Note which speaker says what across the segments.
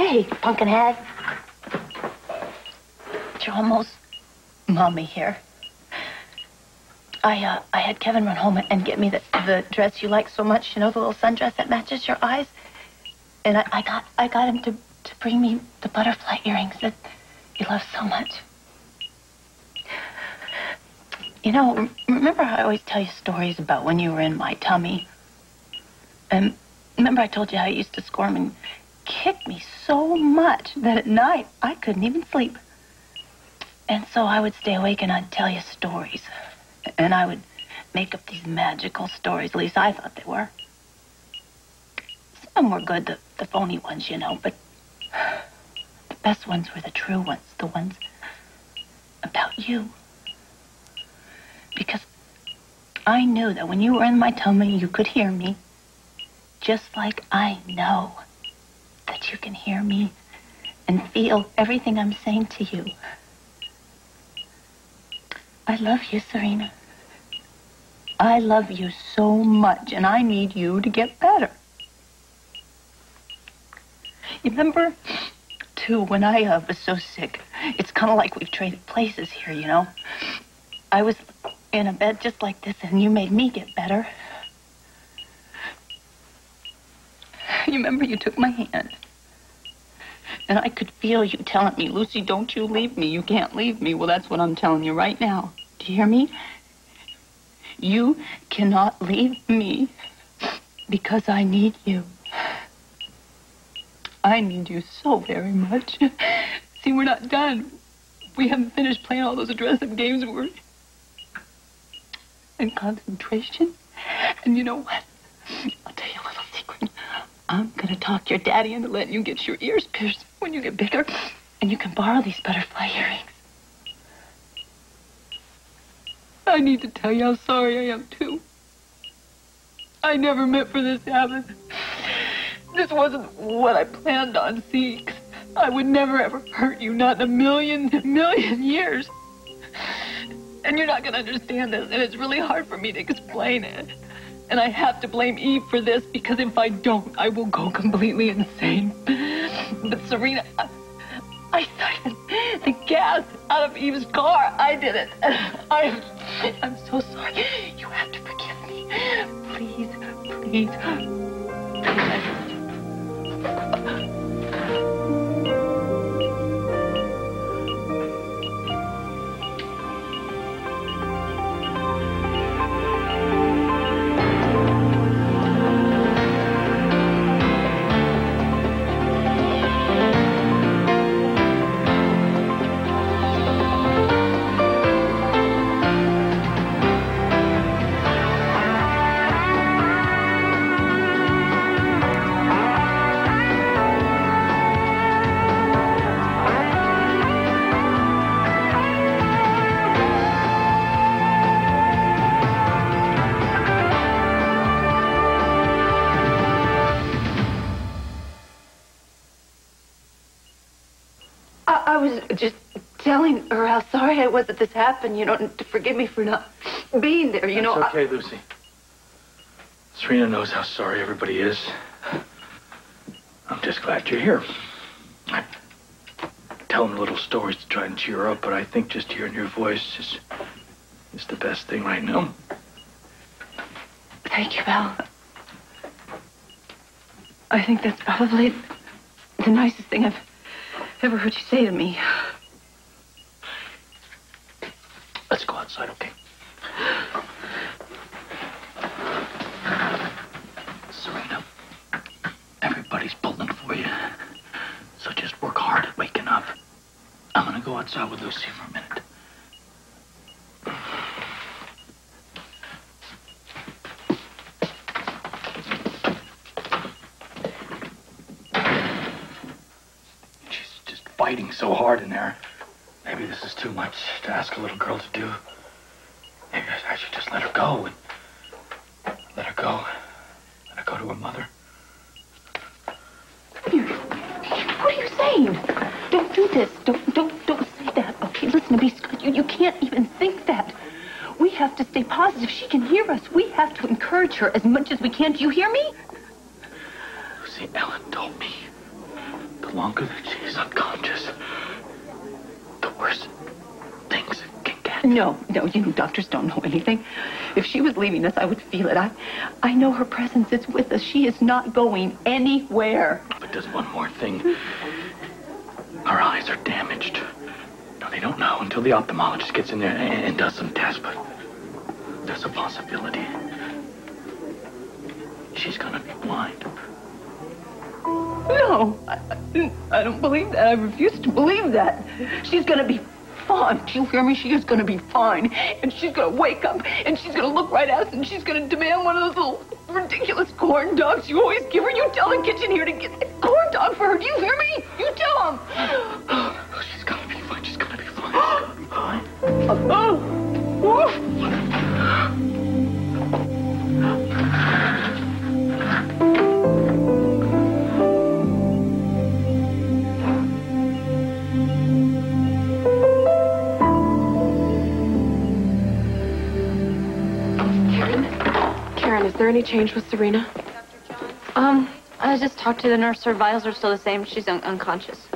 Speaker 1: Hey, pumpkin head. You're almost mommy here. I had Kevin run home and get me the dress you like so much, you know, the little sundress that matches your eyes. And I got him to bring me the butterfly earrings that you love so much. You know, remember I always tell you stories about when you were in my tummy? And remember I told you how you used to squirm and kick me so much that at night I couldn't even sleep. And so I would stay awake and I'd tell you stories. And I would make up these magical stories, at least I thought they were. Some were good, the phony ones, you know, but the best ones were the true ones, the ones about you. Because I knew that when you were in my tummy, you could hear me, just like I know that you can hear me and feel everything I'm saying to you. I love you, Serena. I love you so much, and I need you to get better. You remember, too, when I was so sick, it's kind of like we've traded places here, you know? I was in a bed just like this, and you made me get better. You remember you took my hand, and I could feel you telling me, Lucy, don't you leave me. You can't leave me. Well, that's what I'm telling you right now. Do you hear me? You cannot leave me because I need you. I need you so very much. See, we're not done. We haven't finished playing all those dress-up games. We're in concentration. And you know what? I'll tell you a little secret. I'm going to talk your daddy into letting you get your ears pierced when you get bigger. And you can borrow these butterfly earrings. I need to tell you how sorry I am, too. I never meant for this to happen. This wasn't what I planned on seeing. I would never, ever hurt you, not in a million years. And you're not going to understand this, and it's really hard for me to explain it. And I have to blame Eve for this, because if I don't, I will go completely insane. But Serena, I sucked the gas out of Eve's car. I did it. I'm so sorry. You have to forgive me. Please, please. Please. I was just telling her how sorry I was that this happened, you know, and to forgive me for not being there, you know.
Speaker 2: It's okay, Lucy. Serena knows how sorry everybody is. I'm just glad you're here. I tell them little stories to try and cheer her up, but I think just hearing your voice is the best thing right now.
Speaker 1: Thank you, Val. I think that's probably the nicest thing I've ever heard you say to me.
Speaker 2: Let's go outside, okay? Serena, everybody's pulling for you. So just work hard at waking up. I'm gonna go outside with Lucy for a minute. Fighting so hard in there. Maybe this is too much to ask a little girl to do. Maybe I should just let her go and let her go. Let her go to her mother.
Speaker 1: What are you saying? Don't do this. Don't say that. Okay, listen to me, Scott. You can't even think that. We have to stay positive. She can hear us. We have to encourage her as much as we can. Do you hear me?
Speaker 2: Lucy, Ellen told me. The longer that she's unconscious, the worse things can get.
Speaker 1: No, you doctors don't know anything. If she was leaving us, I would feel it. I know her presence is with us. She is not going anywhere.
Speaker 2: But there's one more thing. Her eyes are damaged. No, they don't know until the ophthalmologist gets in there and does some tests, but there's a possibility. She's gonna be blind.
Speaker 1: No, I don't believe that. I refuse to believe that. She's gonna be fine. Do you hear me? She is gonna be fine. And she's gonna wake up, and she's gonna look right at us, and she's gonna demand one of those little ridiculous corn dogs you always give her. You tell the kitchen here to get a corn dog for her. Do you hear me? You tell them.
Speaker 2: Oh, she's gonna be fine. She's gonna be fine. She's gonna be fine.
Speaker 3: Karen, is there any change with Serena?
Speaker 4: I just talked to the nurse. Her vitals are still the same. She's unconscious.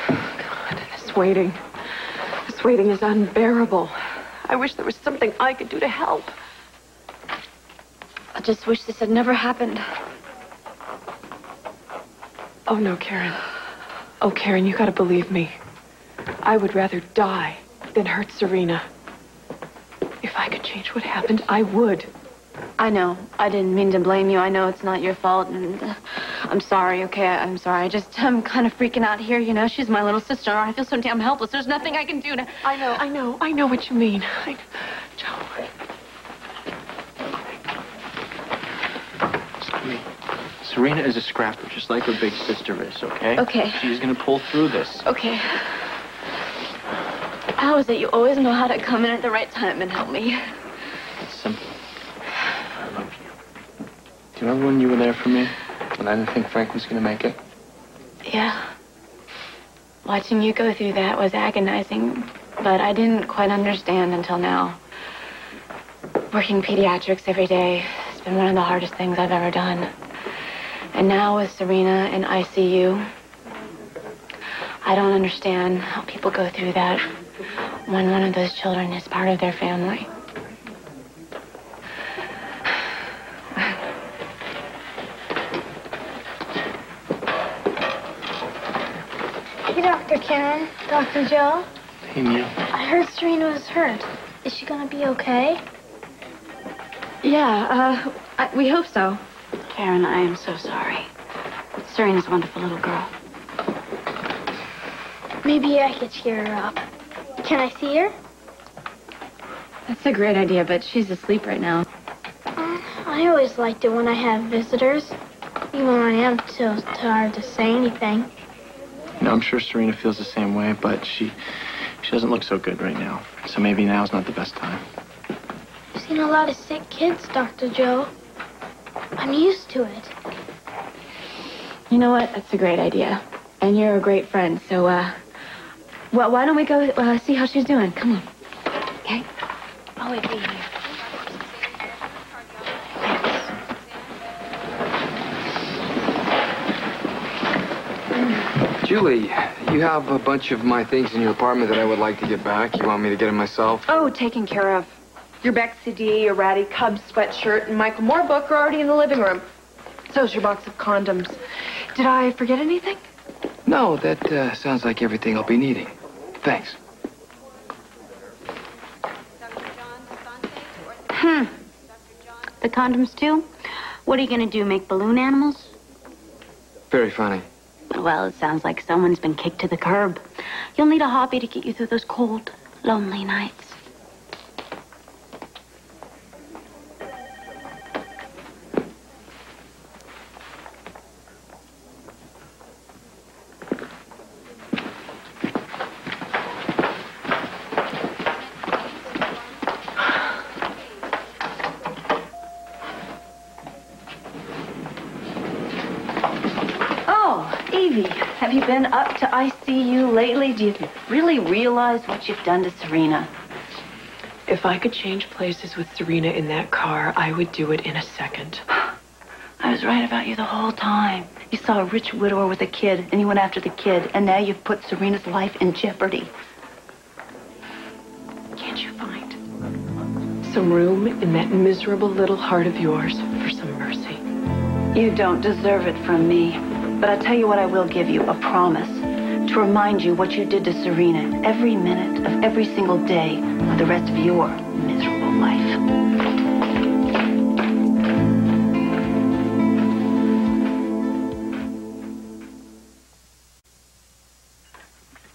Speaker 3: God, this waiting. This waiting is unbearable. I wish there was something I could do to help.
Speaker 4: I just wish this had never happened.
Speaker 3: Oh, no, Karen. Oh, Karen, you gotta believe me. I would rather die than hurt Serena. If I could change what happened, I would.
Speaker 4: I know. I didn't mean to blame you. I know it's not your fault, and I'm sorry, okay? I'm sorry. I'm kind of freaking out here, you know? She's my little sister. I feel so damn helpless. There's nothing I can do to...
Speaker 3: I know what you mean. Joe.
Speaker 2: Serena is a scrapper, just like her big sister is, okay?
Speaker 4: Okay.
Speaker 2: She's gonna pull through this.
Speaker 4: Okay. How is it you always know how to come in at the right time and help me?
Speaker 2: It's simple. I love you. Do you remember when you were there for me? When I didn't think Frank was gonna make it?
Speaker 4: Yeah. Watching you go through that was agonizing, but I didn't quite understand until now. Working pediatrics every day has been one of the hardest things I've ever done. And now with Serena in ICU, I don't understand how people go through that when one of those children is part of their family.
Speaker 5: Hey, Dr. Karen. Dr. Joe.
Speaker 2: Hey, Neil.
Speaker 5: I heard Serena was hurt. Is she gonna be okay?
Speaker 4: Yeah, we hope so. Karen, I am so sorry. Serena's a wonderful little girl.
Speaker 5: Maybe I could cheer her up. Can I see her?
Speaker 4: That's a great idea, but she's asleep right now.
Speaker 5: I always liked it when I have visitors. Even when I am too tired to say anything.
Speaker 2: No, I'm sure Serena feels the same way, but she doesn't look so good right now. So maybe now's not the best time.
Speaker 5: I've seen a lot of sick kids, Dr. Joe. I'm used to it.
Speaker 4: You know what? That's a great idea. And you're a great friend, so, well, why don't we go see how she's doing? Come on. Okay? I'll wait for you here.
Speaker 6: Julie, you have a bunch of my things in your apartment that I would like to get back. You want me to get them myself?
Speaker 3: Oh, taken care of. Your Beck CD, your Ratty Cubs sweatshirt, and Michael Moore book are already in the living room. So's your box of condoms. Did I forget anything?
Speaker 6: No, that sounds like everything I'll be needing. Thanks.
Speaker 4: The condoms, too? What are you gonna do, make balloon animals?
Speaker 6: Very funny.
Speaker 4: Well, it sounds like someone's been kicked to the curb. You'll need a hobby to get you through those cold, lonely nights. Have you been up to ICU lately? Do you really realize what you've done to Serena?
Speaker 3: If I could change places with Serena in that car, I would do it in a second.
Speaker 4: I was right about you the whole time.
Speaker 7: You saw a rich widower with a kid, and you went after the kid, and now you've put Serena's life in jeopardy.
Speaker 3: Can't you find some room in that miserable little heart of yours for some mercy?
Speaker 7: You don't deserve it from me. But I'll tell you what I will give you, a promise. To remind you what you did to Serena every minute of every single day of the rest of your miserable life.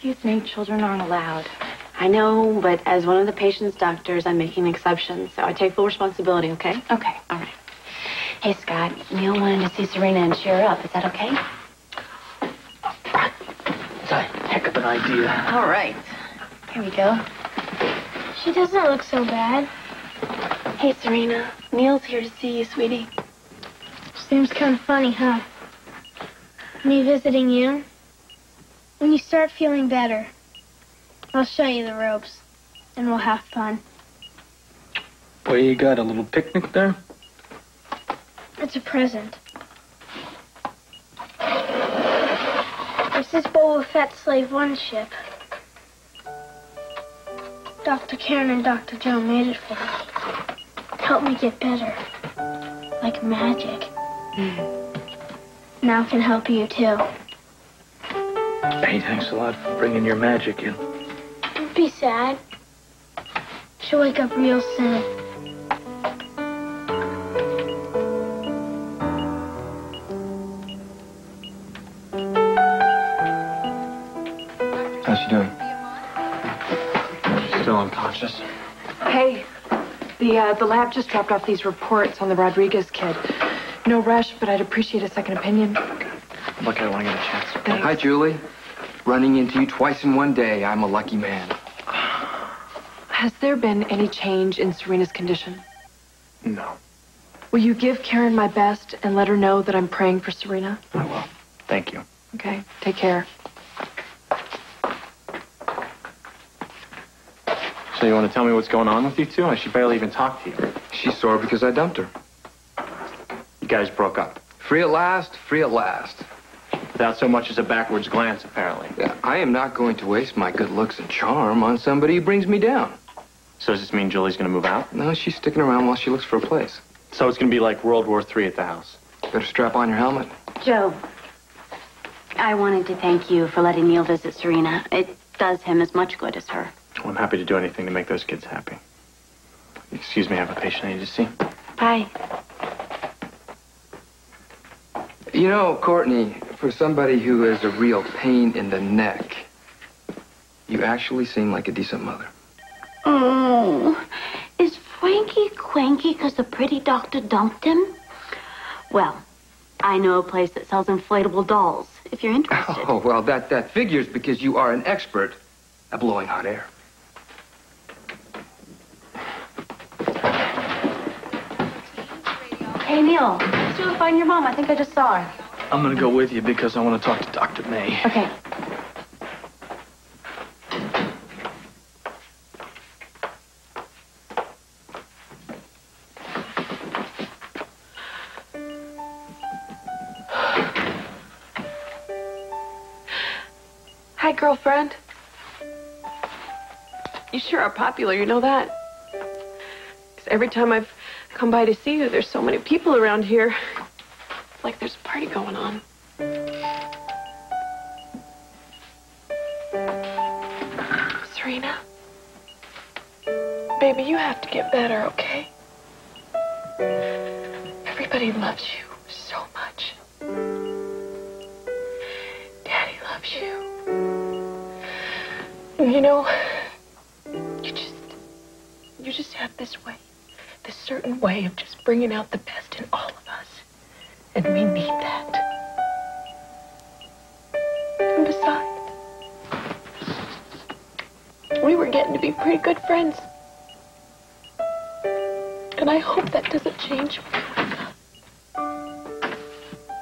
Speaker 4: Excuse me, children aren't allowed. I know, but as one of the patient's doctors, I'm making an exception, so I take full responsibility, okay? Okay, all right. Hey, Scott, Neil wanted to see Serena and cheer her up. Is that okay?
Speaker 2: It's a heck of an idea.
Speaker 4: All right. Here we go.
Speaker 5: She doesn't look so bad.
Speaker 4: Hey, Serena. Neil's here to see you, sweetie.
Speaker 5: Seems kind of funny, huh? Me visiting you? When you start feeling better, I'll show you the ropes, and we'll have fun.
Speaker 2: What you got, a little picnic there?
Speaker 5: It's a present. This is Boba Fett's Slave One ship. Dr. Karen and Dr. Joe made it for me. Helped me get better. Like magic. Now it can help you, too.
Speaker 2: Hey, thanks a lot for bringing your magic in.
Speaker 5: Don't be sad. She'll wake up real soon.
Speaker 6: How's she doing?
Speaker 2: Still unconscious.
Speaker 3: Hey, the lab just dropped off these reports on the Rodriguez kid. No rush, but I'd appreciate a second opinion.
Speaker 2: Look, I want to get a chance.
Speaker 3: Thanks.
Speaker 6: Hi, Julie. Running into you twice in one day. I'm a lucky man.
Speaker 3: Has there been any change in Serena's condition?
Speaker 2: No.
Speaker 3: Will you give Karen my best and let her know that I'm praying for Serena?
Speaker 2: I will. Thank you.
Speaker 3: Okay, take care.
Speaker 8: So you want to tell me what's going on with you two? She barely even talked to you.
Speaker 6: She's sore because I dumped her.
Speaker 8: You guys broke up.
Speaker 6: Free at last, free at last.
Speaker 8: Without so much as a backwards glance, apparently.
Speaker 6: Yeah, I am not going to waste my good looks and charm on somebody who brings me down.
Speaker 8: So does this mean Julie's going to move out?
Speaker 6: No, she's sticking around while she looks for a place.
Speaker 8: So it's going to be like World War III at the house.
Speaker 6: Better strap on your helmet.
Speaker 7: Joe, I wanted to thank you for letting Neil visit Serena. It does him as much good as her.
Speaker 8: Well, I'm happy to do anything to make those kids happy. Excuse me, I have a patient I need to see.
Speaker 7: Bye.
Speaker 6: You know, Courtney, for somebody who is a real pain in the neck, you actually seem like a decent mother.
Speaker 7: Oh, is Frankie cranky because the pretty doctor dumped him? Well, I know a place that sells inflatable dolls, if you're interested.
Speaker 6: Oh, well, that figures because you are an expert at blowing hot air.
Speaker 7: Hey, Neil, still find your mom. I think I just saw her.
Speaker 2: I'm going to go with you because I want to talk to Dr. May.
Speaker 7: Okay.
Speaker 3: Hi, girlfriend. You sure are popular, you know that? 'Cause every time I've come by to see you, there's so many people around here. It's like there's a party going on. Serena? Baby, you have to get better, okay? Everybody loves you so much. Daddy loves you. You know, you just have this way, this certain way of just bringing out the best in all of us. And we need that. And besides, we were getting to be pretty good friends. And I hope that doesn't change.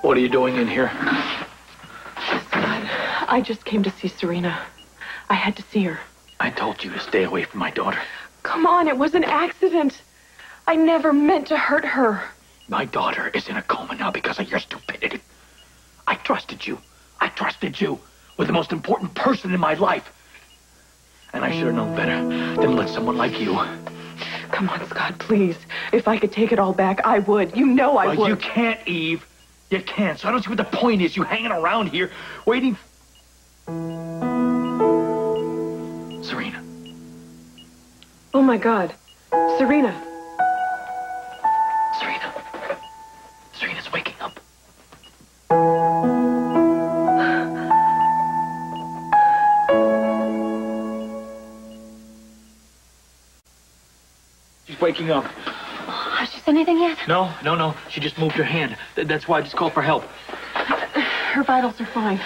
Speaker 2: What are you doing in here?
Speaker 3: Scott, I just came to see Serena. I had to see her.
Speaker 2: I told you to stay away from my daughter.
Speaker 3: Come on, it was an accident. I never meant to hurt her.
Speaker 2: My daughter is in a coma now because of your stupidity. I trusted you. I trusted you with the most important person in my life. And I should have known better than let someone like you.
Speaker 3: Come on, Scott, please. If I could take it all back, I would. You know I would.
Speaker 2: You can't, Eve. You can't. So I don't see what the point is. You hanging around here, waiting. Serena.
Speaker 3: Oh, my God. Serena.
Speaker 2: Serena. Serena's waking up. She's waking up.
Speaker 4: Has she said anything yet?
Speaker 2: No. She just moved her hand. That's why I just called for help.
Speaker 3: Her vitals are fine.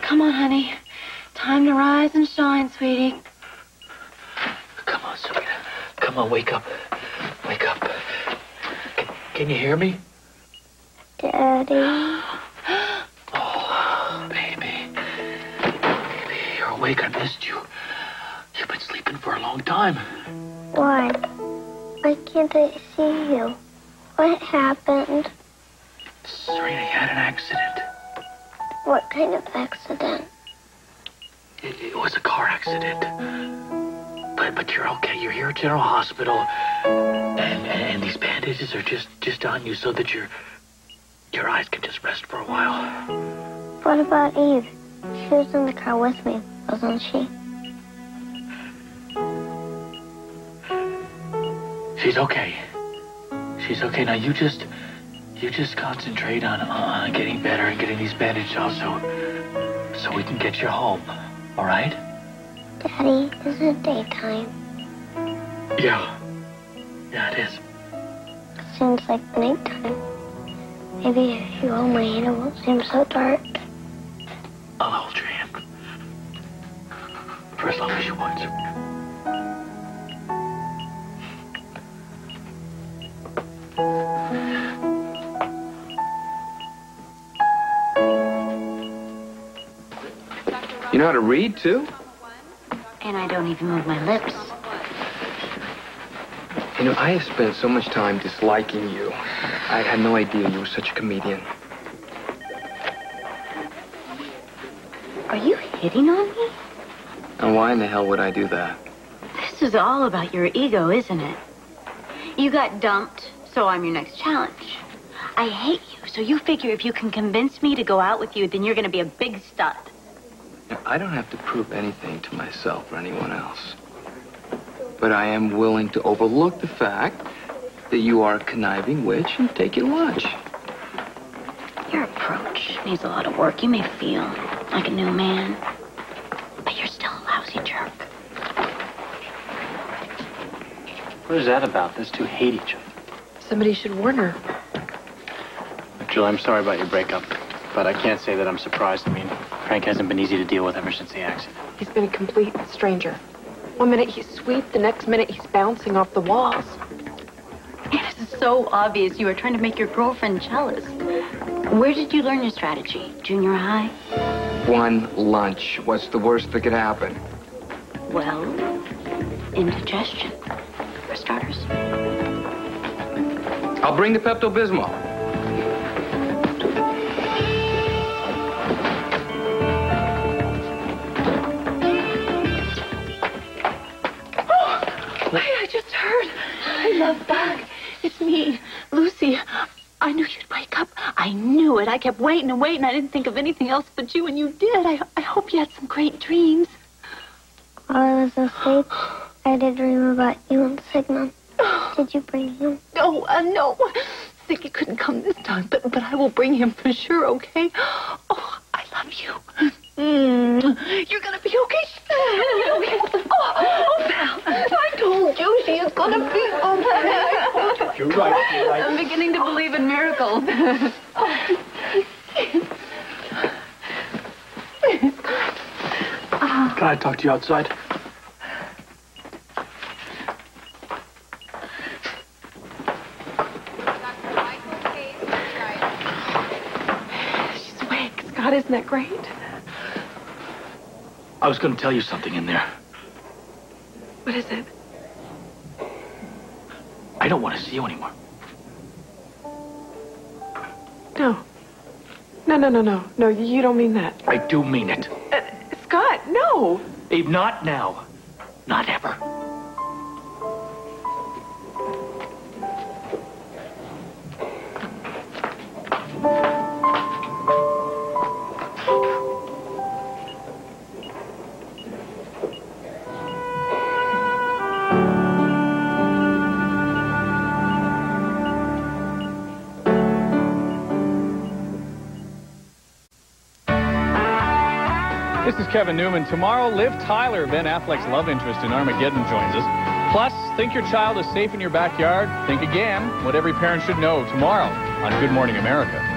Speaker 4: Come on, honey. Time to rise and shine, sweetie.
Speaker 2: Come on, Serena. Come on, wake up. Wake up. Can you hear me?
Speaker 5: Daddy.
Speaker 2: Oh, baby. Baby, you're awake. I missed you. You've been sleeping for a long time.
Speaker 5: Why? Why can't I see you? What happened?
Speaker 2: Serena, you had an accident.
Speaker 5: What kind of accident?
Speaker 2: It was a car accident. But you're okay. You're here at General Hospital. And these bandages are just on you so that your eyes can just rest for a while.
Speaker 5: What about Eve? She was in the car with me, wasn't she?
Speaker 2: She's okay. She's okay. Now you just concentrate on getting better and getting these bandages off so we can get you home. All right?
Speaker 5: Daddy, is it daytime?
Speaker 2: Yeah. Yeah, it is.
Speaker 5: It seems like nighttime. Maybe if you hold my hand, it won't seem so dark.
Speaker 2: I'll hold your hand. For as long as you want.
Speaker 6: You know how to read, too?
Speaker 4: And I don't even move my lips.
Speaker 6: You know, I have spent so much time disliking you. I had no idea you were such a comedian.
Speaker 4: Are you hitting on me?
Speaker 6: And why in the hell would I do that?
Speaker 4: This is all about your ego, isn't it? You got dumped, so I'm your next challenge. I hate you, so you figure if you can convince me to go out with you, then you're going to be a big stud.
Speaker 6: Now, I don't have to prove anything to myself or anyone else. But I am willing to overlook the fact that you are a conniving witch and take your lunch.
Speaker 4: Your approach needs a lot of work. You may feel like a new man, but you're still a lousy jerk.
Speaker 8: What is that about? Those two hate each other.
Speaker 3: Somebody should warn her.
Speaker 8: Jill, I'm sorry about your breakup, but I can't say that I'm surprised. I mean, Frank hasn't been easy to deal with ever since the accident.
Speaker 3: He's been a complete stranger. One minute he's sweet, the next minute he's bouncing off the walls.
Speaker 4: It is so obvious you were trying to make your girlfriend jealous. Where did you learn your strategy? Junior high?
Speaker 6: One lunch. What's the worst that could happen?
Speaker 4: Well, indigestion, for starters.
Speaker 6: I'll bring the Pepto-Bismol.
Speaker 3: Hey, I just heard. Hey, love bug. It's me, Lucy. I knew you'd wake up. I knew it. I kept waiting and waiting. I didn't think of anything else but you, and you did. I hope you had some great dreams.
Speaker 5: While I was asleep, I had a dream about you and Sigmund. Did you bring him?
Speaker 3: No, no. Ziggy couldn't come this time, but I will bring him for sure, okay? Oh, I love you. You're gonna be okay. Oh, Val, I told you she is gonna be okay.
Speaker 2: You're right.
Speaker 3: I'm beginning to believe in miracles.
Speaker 2: Can I talk to you outside?
Speaker 3: She's awake. Scott, isn't that great?
Speaker 2: I was going to tell you something in there.
Speaker 3: What is it?
Speaker 2: I don't want to see you anymore.
Speaker 3: No.
Speaker 9: No, you don't mean that.
Speaker 2: I do mean it.
Speaker 9: Scott, no.
Speaker 2: Abe, not now. Not ever.
Speaker 10: This is Kevin Newman. Tomorrow, Liv Tyler, Ben Affleck's love interest in Armageddon, joins us. Plus, think your child is safe in your backyard? Think again. What every parent should know tomorrow on Good Morning America.